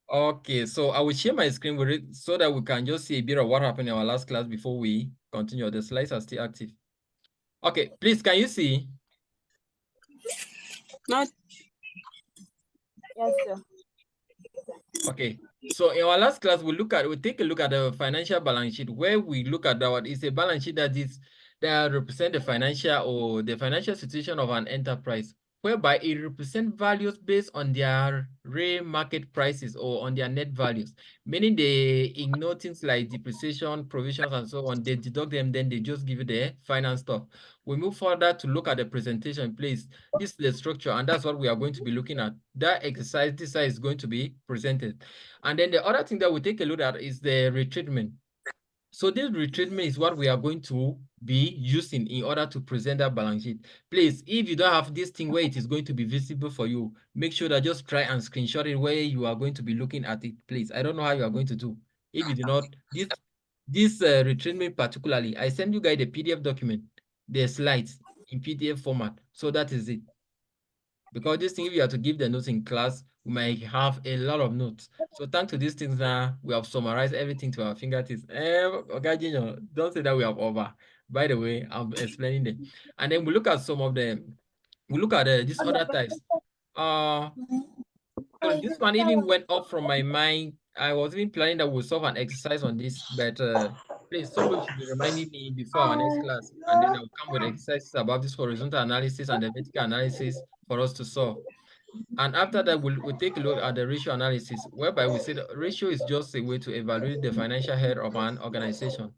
Okay, so I will share my screen with it so that we can just see a bit of what happened in our last class before we continue. The slides are still active. Okay, please, can you see? Not. Yes, sir. Okay, so in our last class, we take a look at the financial balance sheet where we look at that it's a balance sheet that represent the financial situation of an enterprise, whereby it represents values based on their real market prices or on their net values, meaning they ignore things like depreciation, provisions, and so on. They deduct them, then they just give you the final stuff. We move further to look at the presentation, please. This is the structure, and that's what we are going to be looking at. That exercise, this side is going to be presented. And then the other thing that we take a look at is the retreatment. So this retreatment is what we are going to be using in order to present that balance sheet. Please, if you don't have this thing where it is going to be visible for you, make sure that just try and screenshot it where you are going to be looking at it, please. I don't know how you are going to do. If you do not, this retreatment particularly, I send you guys the PDF document, the slides in PDF format. So that is it. Because this thing, if you are to give the notes in class, we might have a lot of notes. So thanks to these things now, we have summarized everything to our fingertips. Okay, Junior, don't say that we have over. By the way, I'm explaining them. And then we look at some of them. We look at these other types. So this one even went up from my mind. I was even planning that we'll solve an exercise on this, but please, somebody should be reminding me before our next class, and then I'll come with exercises about this horizontal analysis and the vertical analysis for us to solve. And after that, we'll take a look at the ratio analysis, whereby we say the ratio is just a way to evaluate the financial health of an organization.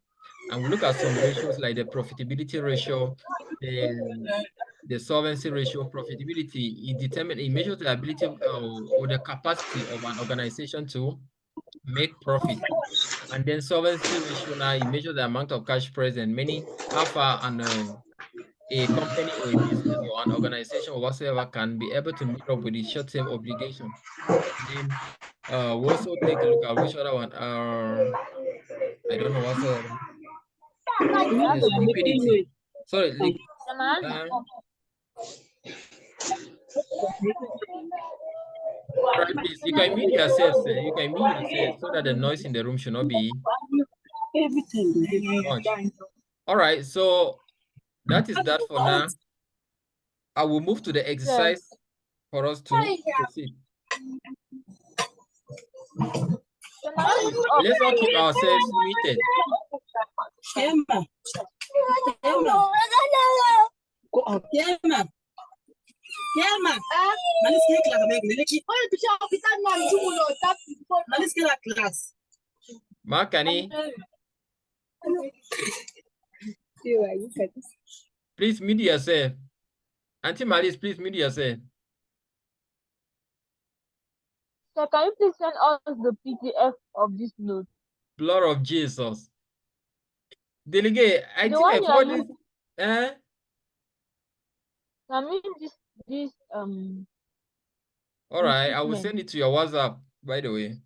And we look at some ratios like the profitability ratio, the solvency ratio. Profitability, it measures the ability or the capacity of an organization to make profit. And then solvency ratio now, it measures the amount of cash present, meaning how far a company or a business or an organization or whatsoever can be able to meet up with its short-term obligation. And then we also take a look at which other one. I don't know what's the other one. Yes, liquidity. Sorry, all right, please. You can mute yourself, sir. You can mute yourself so that the noise in the room should not be much. All right, so that is that for now. I will move to the exercise for us to proceed. Let's not keep ourselves muted. Makani, please mute yourself. Auntie Malice, please mute yourself. So can you please send us the PDF of this note? Blood of Jesus. Delegate, I The think I one you are forwarded. using. I mean this All right, I will treatment. send it to your WhatsApp, by the way.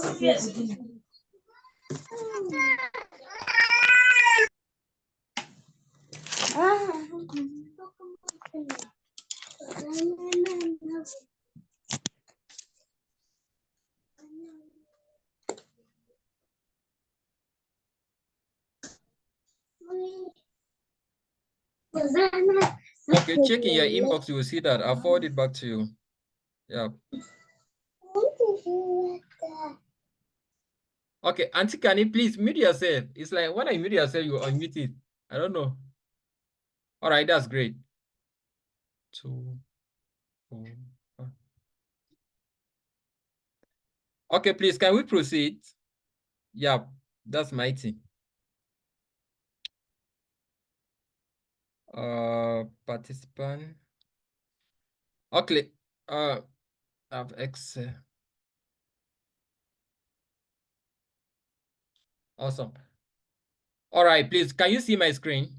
Okay. Okay, check in your inbox, you will see that. I'll forward it back to you. Yeah. Okay, Auntie, can you please mute yourself? It's like when I mute yourself, you unmute it. I don't know. All right, that's great. 2, 4, 5. Okay, please, can we proceed? Yeah, that's my thing. Participant. Okay. I've Excel. Awesome. All right, please, can you see my screen?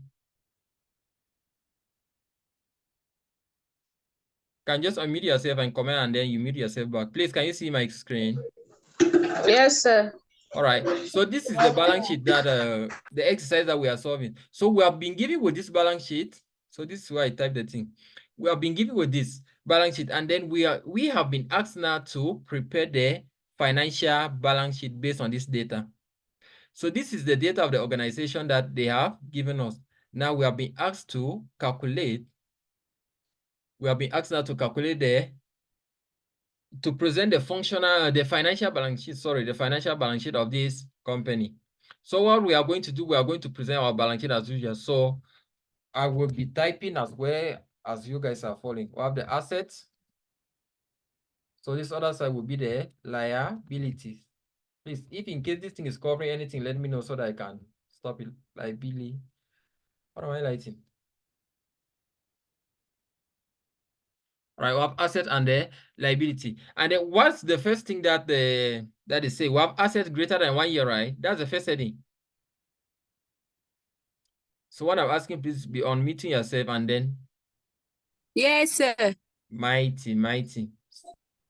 Can just unmute yourself and comment, and then you mute yourself back. Please, can you see my screen? Yes, sir. All right. So this is the balance sheet that the exercise that we are solving. So we have been given with this balance sheet. So this is where I type the thing. We have been given with this balance sheet, and then we have been asked now to prepare the financial balance sheet based on this data. So this is the data of the organization that they have given us. Now we have been asked to calculate. We have been asked now to calculate to present the financial balance sheet, the financial balance sheet of this company. So what we are going to do, we are going to present our balance sheet as usual. So I will be typing as well as you guys are following. We have the assets. So this other side will be the liabilities. Please, if in case this thing is covering anything, let me know so that I can stop it. Liability. What am I writing? All right, we have asset and the liability. And then what's the first thing that they say? We have assets greater than 1 year, right? That's the first heading. So what I'm asking, please be unmuting yourself and then Yes, sir. mighty.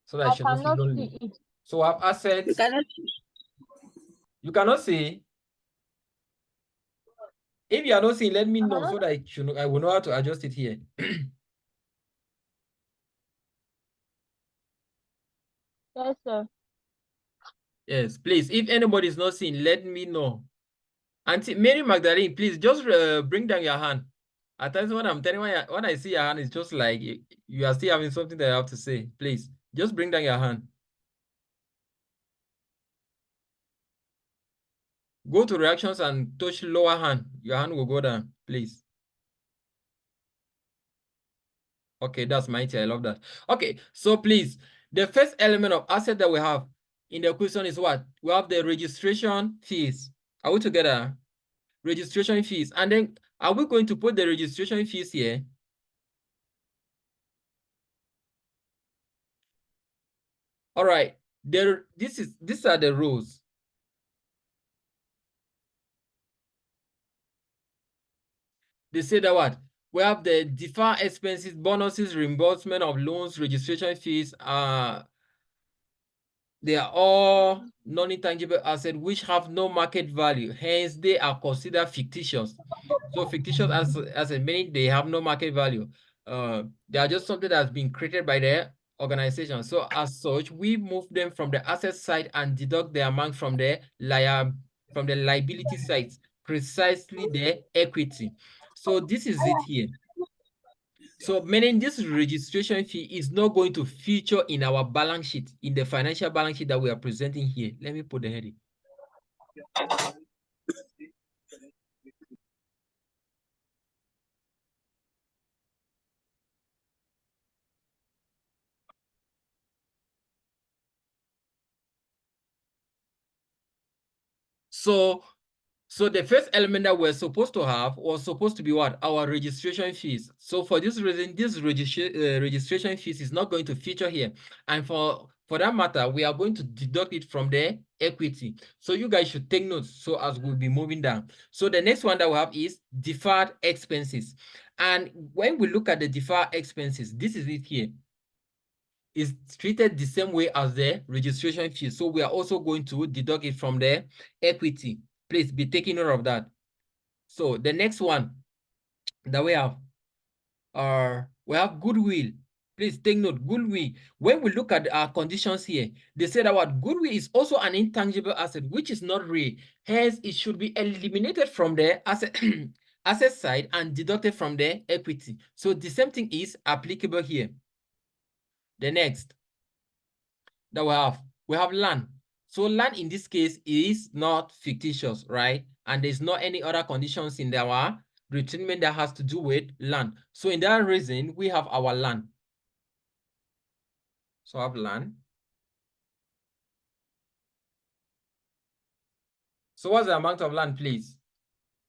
So that I I should not feel cannot lonely. see it. So we have assets. You cannot see. If you are not seeing, let me know so that I will know how to adjust it here. Yes, sir. Yes, please. If anybody is not seeing, let me know. Auntie Mary Magdalene, please just bring down your hand. At times when I'm telling when I see your hand, it's just like you are still having something that I have to say. Please, just bring down your hand. Go to reactions and touch lower hand. Your hand will go down, please. Okay, that's mighty. I love that. Okay, so please, the first element of asset that we have in the question is what? We have the registration fees. Are we together? Registration fees. And then are we going to put the registration fees here? All right. These are the rules. They say that what? We have the deferred expenses, bonuses, reimbursement of loans, registration fees. They are all non-intangible assets which have no market value. Hence, they are considered fictitious. So fictitious as a meaning they have no market value. They are just something that's been created by the organization. So as such, we move them from the asset side and deduct the amount from the liability side, precisely the equity. So this is it here. So meaning this registration fee is not going to feature in our balance sheet, in the financial balance sheet that we are presenting here. Let me put the heading. So the first element that we're supposed to have was supposed to be what? Our registration fees. So for this reason, this registration fees is not going to feature here. And for that matter, we are going to deduct it from the equity. So you guys should take notes so as we'll be moving down. So the next one that we have is deferred expenses. And when we look at the deferred expenses, this is it here. Is treated the same way as the registration fee. So we are also going to deduct it from the equity. Please be taking note of that. So the next one that we have goodwill. Please take note, goodwill. When we look at our conditions here, they say that what goodwill is also an intangible asset, which is not real. Hence, it should be eliminated from the asset asset side and deducted from the equity. So the same thing is applicable here. The next that we have land. So land in this case is not fictitious, right? And there's not any other conditions in our retreatment that has to do with land. So in that reason, we have our land. So I have land. So what's the amount of land, please?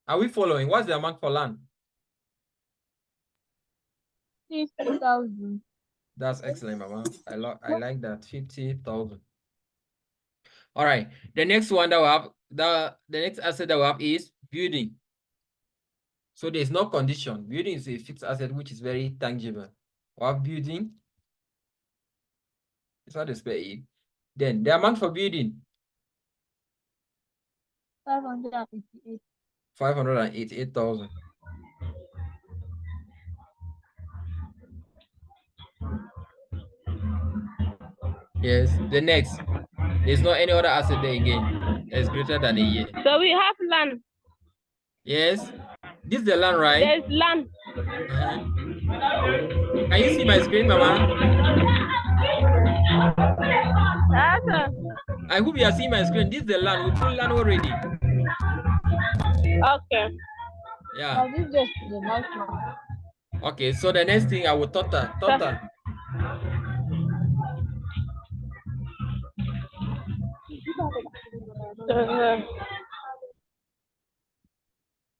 Are we following? What's the amount for land? 50,000. That's excellent, Mama. I like that. 50,000. All right. The next one that we have, the next asset that we have is building. So there's no condition. Building is a fixed asset which is very tangible. We have building. It's what they spell it. Then the amount for building. 588. 588,000. Yes. The next. There's no any other asset there again. That's greater than a year. So we have land. Yes. This is the land, right? There's land. Can you see my screen, Mama? Yes, sir. I hope you are seeing my screen. This is the land. We put land already. Okay. Yeah. This is just the next one. Okay, so the next thing I will total.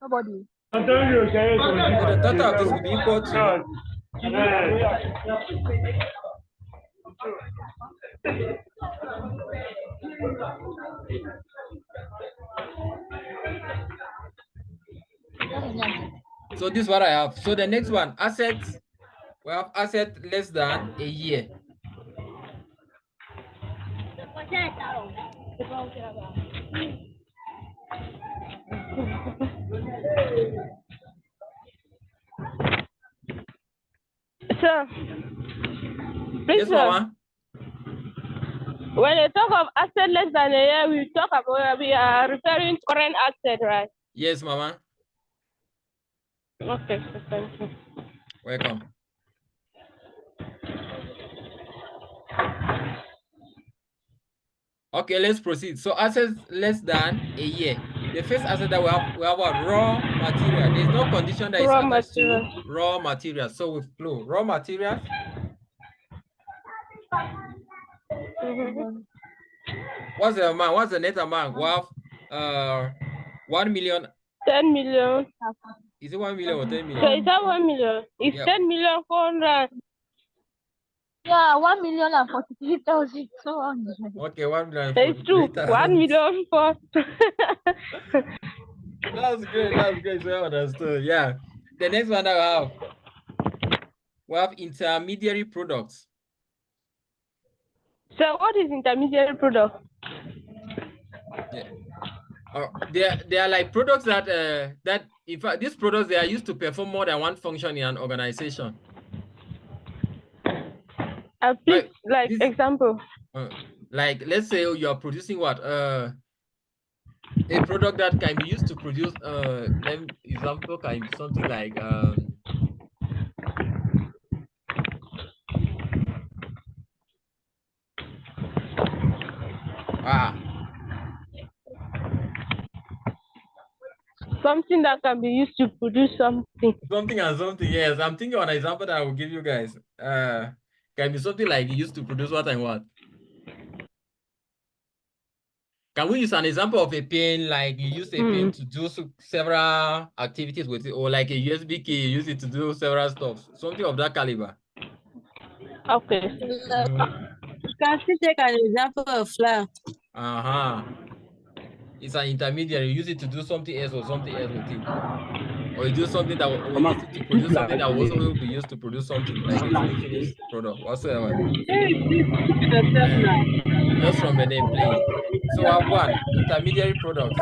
Nobody. So the total of this will be equal to so this is what I have. So the next one, assets. We have asset less than a year. Sir. Yes, Mama. When you talk of asset less than a year, we are referring to current asset, right? Yes, Mama. Okay, thank you. Welcome. Okay, let's proceed. So assets less than a year. The first asset that we have what? Raw material. There's no condition that is attached to raw material. So we flow raw materials. What's the amount? What's the net amount? We have 1 million. 10 million. Is it 1 million or 10 million? So is that 1 million? It's 10 million 400. Yeah, 1,043,200. Okay, 1 million. It's true. 1 million 4. That's great. That's great. So I understood. Yeah. The next one that we have intermediary products. So what is intermediary product? Yeah. They are like products that in fact these products they are used to perform more than one function in an organization. Please, like example. Like let's say you are producing what a product that can be used to produce example can be something like something that can be used to produce something. Something and something, yes. I'm thinking of an example that I will give you guys. Can be something like used to produce what and what. Can we use an example of a pen, like you use a pen to do several activities with it, or like a USB key, you use it to do several stuff, something of that caliber? Okay. Can you take an example of flour? It's an intermediary. You use it to do something else or something else with it. Or you do something that will use it to produce something that also will be used to produce something like a fully finished product whatsoever. Just from the name, please. So I have one intermediary products.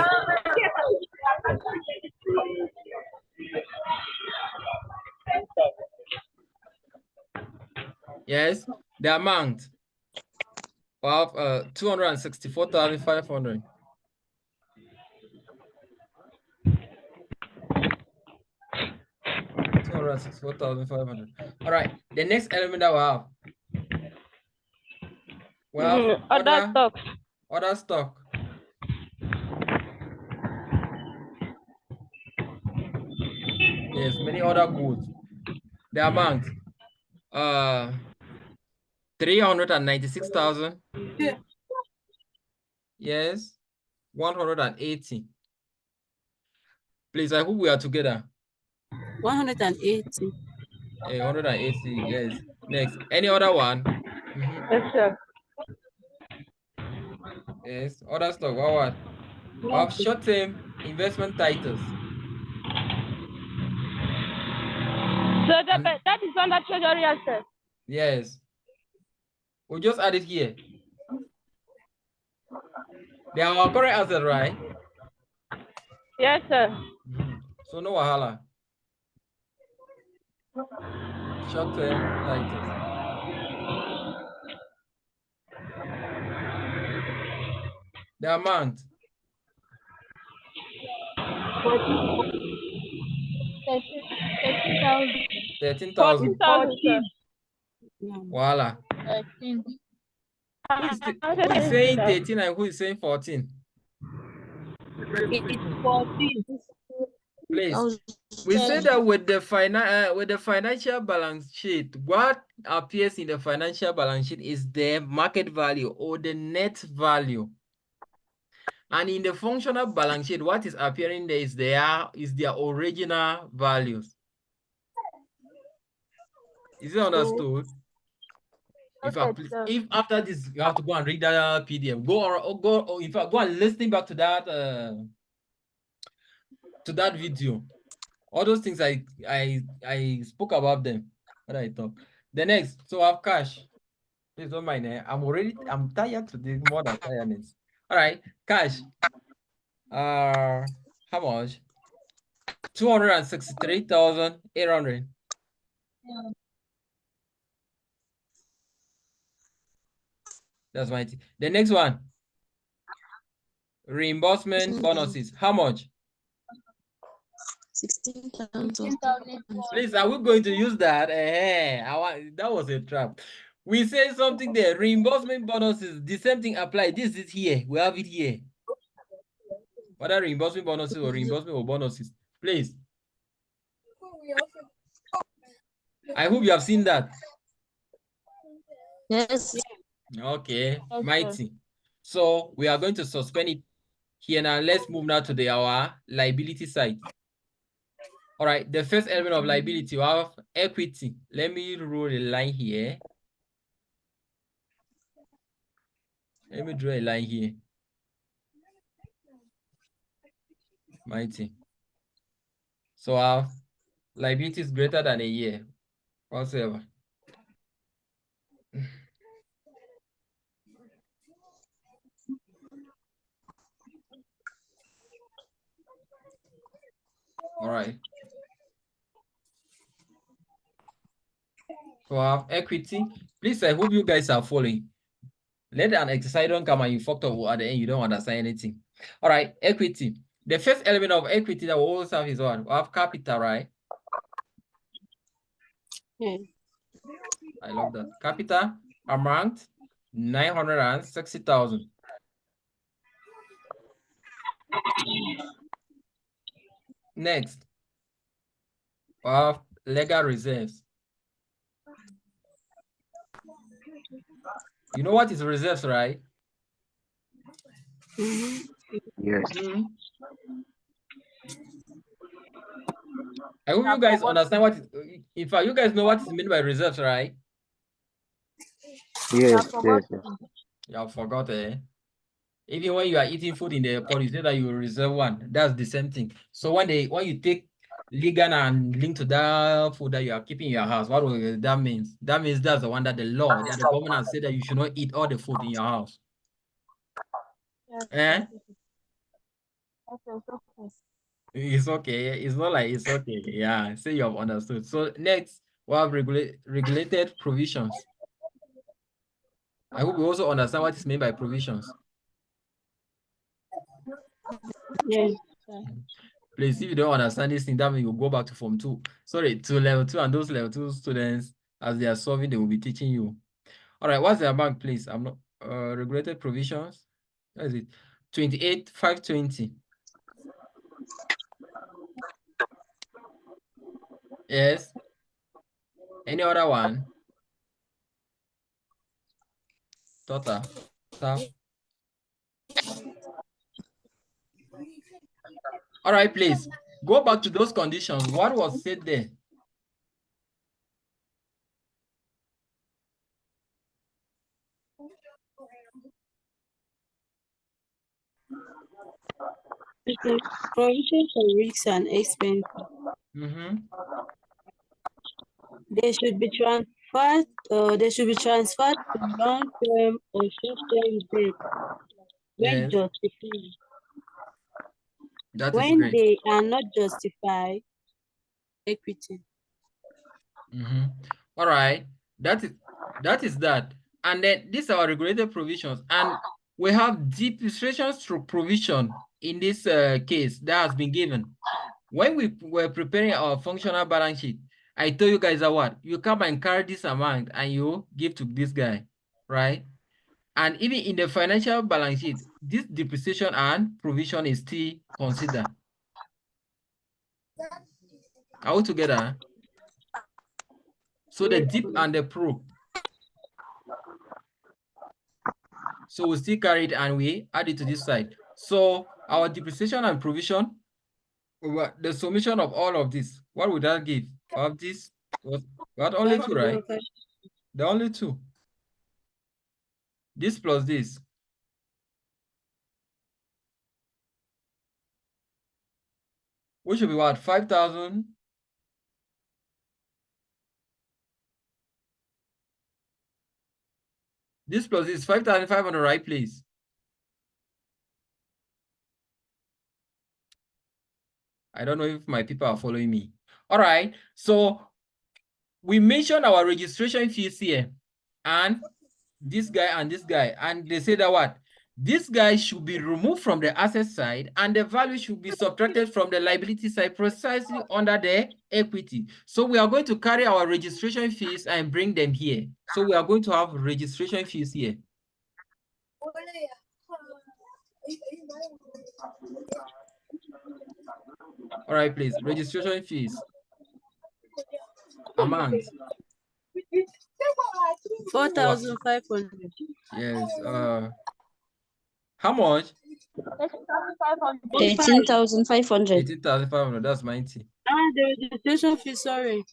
Yes, the amount of 264,500. 264,500. All right. The next element that we have other stock. Other stock. Yes, many other goods. The amount 396,000. Yes, 180. Please, I hope we are together. 180. 180, yes. Next, any other one? Yes, sir. Yes, other stock. What? We have short term. Investment titles. So that is under treasury asset. Yes. We'll just add it here. They are our current asset, right? Yes, sir. So no wahala. Short-term titles. The amount. 13,000. 13,000. 14,000, sir. Wahala. 13. Who is saying 13 and who is saying 14? It's 14. Please. We say that with the financial balance sheet, what appears in the financial balance sheet is the market value or the net value. And in the functional balance sheet, what is appearing there is their original values. Is it understood? If after this you have to go and read that PDF, go in fact go and listen back to that video. All those things I spoke about them when I talk. The next, so I have cash. Please don't mind. I'm tired today, more than tiredness. All right, cash. How much? 263,800. That's my thing. The next one, reimbursement bonuses. How much? 16,000. Please, are we going to use that? That was a trap. We say something there. Reimbursement bonuses. The same thing apply. This is here. We have it here. Whether reimbursement bonuses or reimbursement or bonuses. Please. I hope you have seen that. Yes. Okay, mighty. So we are going to suspend it here now. Let's move now to our liability side. All right, the first element of liability, we have equity. Let me draw a line here. Let me draw a line here. Mighty. So our liability is greater than a year, whatsoever. All right. So I have equity. Please, I hope you guys are following. Let an exercise don't come and you fucked up at the end, you don't understand anything. All right, equity. The first element of equity that we always have is what? We have capital, right? Yeah. I love that. Capital amount 960,000. Next, we have legal reserves. You know what is reserves, right? Yes. I hope you guys understand what is, in fact, you guys know what is meant by reserves, right? Yes. Yes. You have forgot, eh? Even when you are eating food in the airport, you say that you reserve one. That's the same thing. So when you take legal and link to that food that you are keeping in your house, what will that means? That means that's the one that the government has said that you should not eat all the food in your house. Eh? It's okay. It's not like it's okay. Yeah, say you have understood. So next, we have regulated provisions. I hope you also understand what is meant by provisions. Yes. Please, if you don't understand this thing, that means you go back to Form 2. Sorry, to Level 2, and those Level 2 students, as they are solving, they will be teaching you. All right, what's the amount, please? I'm not regulated provisions. What is it? 28,520. Yes. Any other one? Total. Staff. All right, please. Go back to those conditions. What was said there? Provision for risks and expenses. Mm-hmm. They should be transferred. They should be transferred to long-term or short-term debt when Yes, justified. that is When great. they are not justified, equity. Mm-hmm. All right, that is that. And then these are our regulated provisions, and we have depreciation through provision in this case that has been given. When we were preparing our functional balance sheet, I told you guys that what you come and carry this amount and you give to this guy, right? And even in the financial balance sheet, this depreciation and provision is still considered. Are we together? So the dip and the pro. So we still carry it and we add it to this side. So our depreciation and provision, the summation of all of this, what would that give? Of this, we got only two, right? The only two. This plus this. Which should be what? 5,000. This plus this 5,500, right, please? I don't know if my people are following me. All right. So we mentioned our registration fees here, and this guy and this guy, and they say that what? This guy should be removed from the asset side and the value should be subtracted from the liability side precisely under the equity. So we are going to carry our registration fees and bring them here. So we are going to have registration fees here. All right, please. Registration fees. Amount. 4,500. Yes. How much? 18,500. 18,500. That's 90. The registration fee, sorry.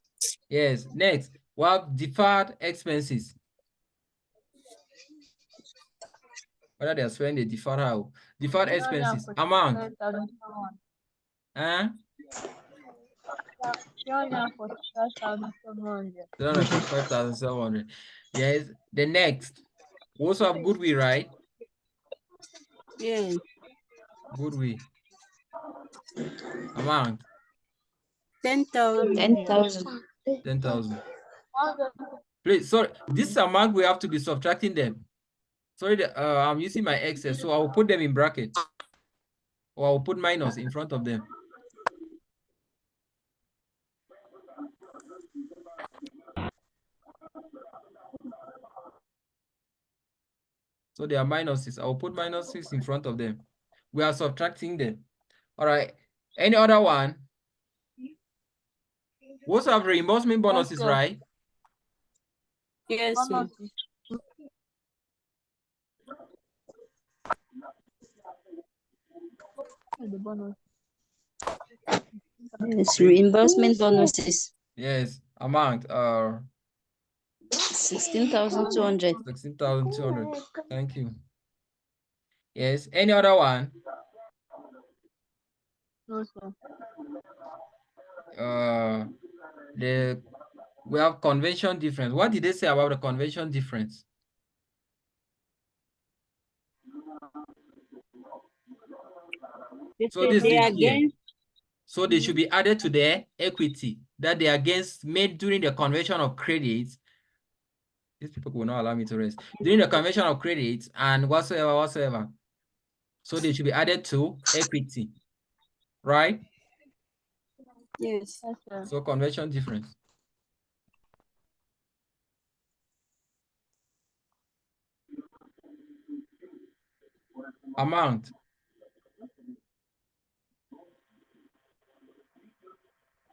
Yes. Next, we have deferred expenses. Whether they are spending the deferred how? Deferred expenses. Amount. Huh? 345,700. Yes. The next. We also have goodwill, right? Yes. Goodwill. Amount. 10,000. 10,000. 10,000. Please, sorry. This amount we have to be subtracting them. Sorry, I'm using my excess, so I will put them in bracket. Or I will put minus in front of them. So they are minuses. I will put minuses in front of them. We are subtracting them. All right. Any other one? We also have reimbursement bonuses, right? Yes, sir. Yes, reimbursement bonuses. Yes. Amount 16,200. 16,200. Thank you. Yes. Any other one? No, sir. We have convention difference. What did they say about the convention difference? So this They is are here. against. So they should be added to the equity that they are against made during the convention of credits. These people will not allow me to rest. During the convention of credits and whatsoever. So they should be added to equity, right? Yes. Yes, sir. So convention difference. Amount.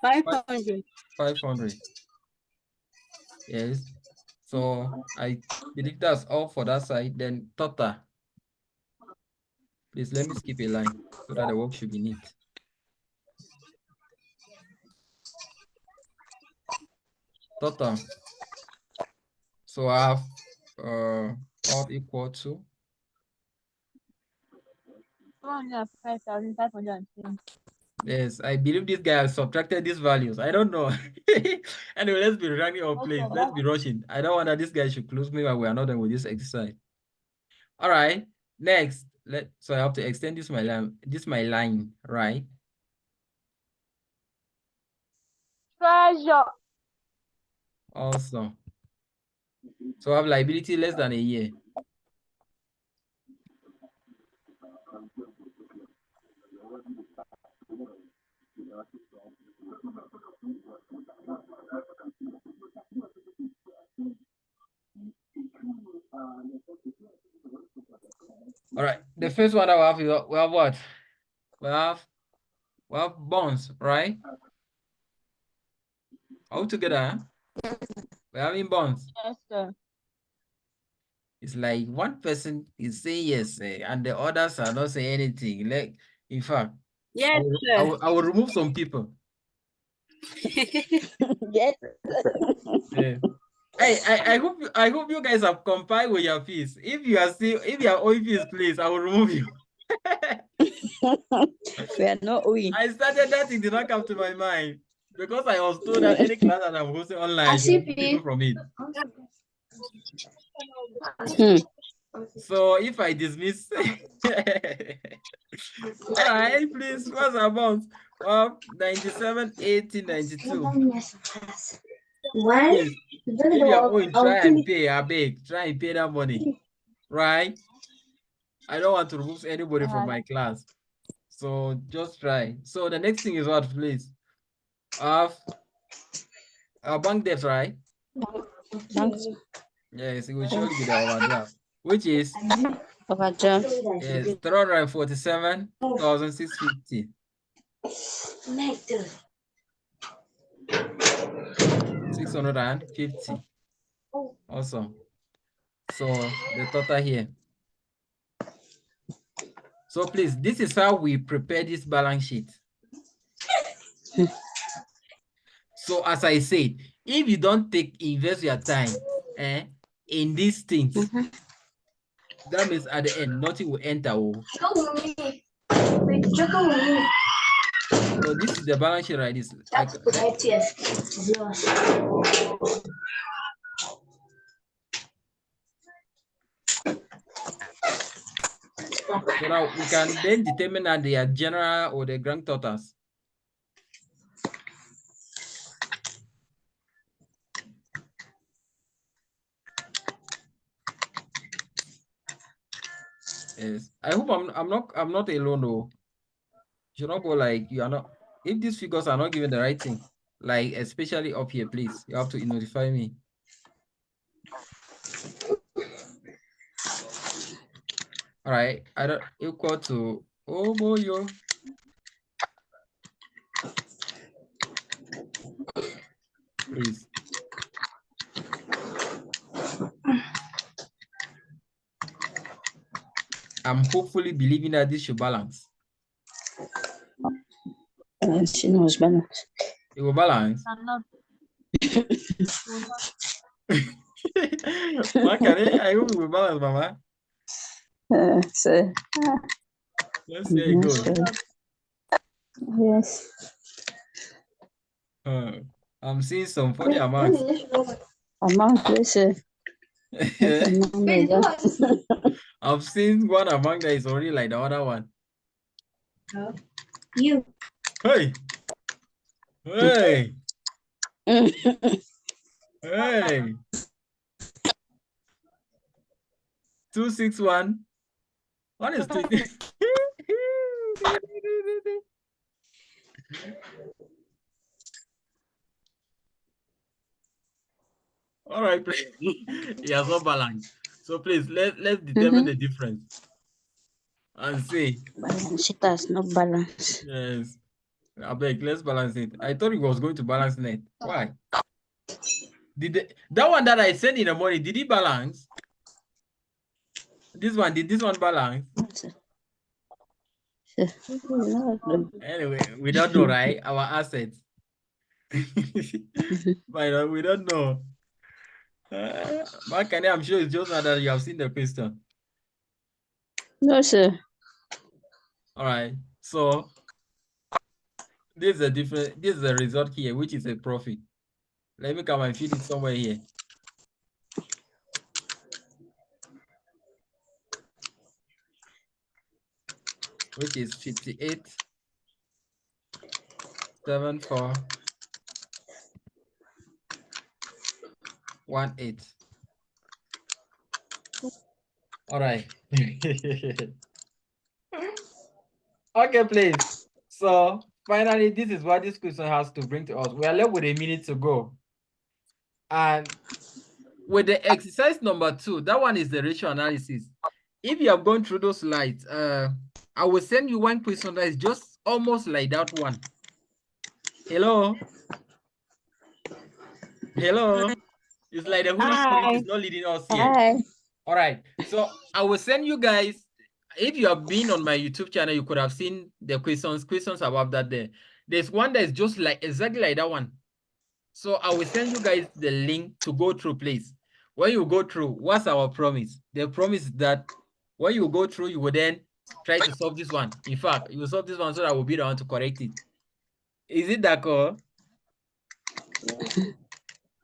500. 500. Yes. So I believe that's all for that side. Then total. Please let me skip a line so that the work should be neat. Total. So I have all equal to 105,510. Yes, I believe this guy has subtracted these values. I don't know. Anyway, let's be running our place. Let's be rushing. I don't want that this guy should close me while we are not done with this exercise. All right. Next, so I have to extend this my line. This my line, right? Treasure. Awesome. So I have liability less than a year. All right. The first one that we have is we have what? We have bonds, right? All together, we're having bonds. Yes, sir. It's like one person is saying yes, and the others are not saying anything. Like, in fact, Yes, I sir. will remove some people. Yes. Yeah. Hey, I hope you guys have complied with your fees. If you are owing fees, please, I will remove you. We are not owing. I started that, it did not come to my mind because I was told that any class that I'm hosting online, I should remove people from it. So if I dismiss, all right, please, what's about 97, 80, 92? Please, if you are owing, try and pay. I beg, try and pay that money, right? I don't want to remove anybody from my class, so just try. So the next thing is what, please? Our bank debt, right? Yes, it will surely be the overdraft, which is Overdraft. yes 347,650. 650. Awesome. So the total here. So please, this is how we prepare this balance sheet. So as I said, if you don't invest your time in these things, that means at the end, nothing will enter. So this is the balance sheet, right? So now we can then determine that they are general or the grand totals. Yes, I hope I'm not alone though. You should not go like you are not. If these figures are not given the right thing, like especially up here, please, you have to notify me. All right, I don't equal to yo. Please. I'm hopefully believing that this should balance. She knows balance. It will balance. Makane, I hope it will balance, Mama. Let's see how it goes. Yes. I'm seeing some funny amounts. Let's see. I've seen one amount that is already like the other one. You. Hey. Hey. Hey. 261. What is 2? All right, please. He has no balance. So please let's determine the difference and see. Balance sheet has no balance. Yes. I beg, let's balance it. I thought it was going to balance net. Why? That one that I sent in the morning, did it balance? Did this one balance? Anyway, we don't know, right? Our assets. But we don't know. Makane, I'm sure it's just not that you have seen the question. No, sir. All right. So this is a result here, which is a profit. Let me come and feed it somewhere here. Which is 58.7418. All right. Okay, please. So finally, this is what this question has to bring to us. We are left with a minute to go. And with the exercise number 2, that one is the ratio analysis. If you have gone through those slides, I will send you one question that is just almost like that one. Hello? Hello? It's like the Holy Spirit is not leading us here. Hi. All right. So I will send you guys, if you have been on my YouTube channel, you could have seen the questions about that there. There's one that is just like exactly like that one. So I will send you guys the link to go through, please. When you go through, what's our promise? The promise is that when you go through, you will then try to solve this one. In fact, you will solve this one so that I will be the one to correct it. Is it that call?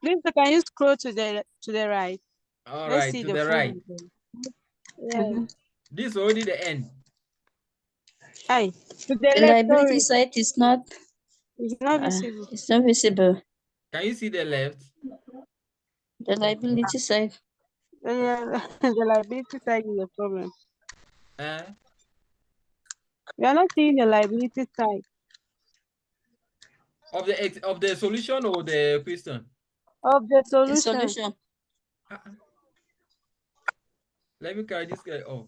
Please, can you scroll to the right? All Let's right, see to the the full right. result. Yeah. This is already the end. Hi. To the The left, liability sorry. side is not It's not visible. it's not visible. Can you see the left? The liability side. The liability side is the problem. Uh, We are not seeing the liability side of the solution or the question? of the The solution. solution. Uh-uh. Let me carry this guy off.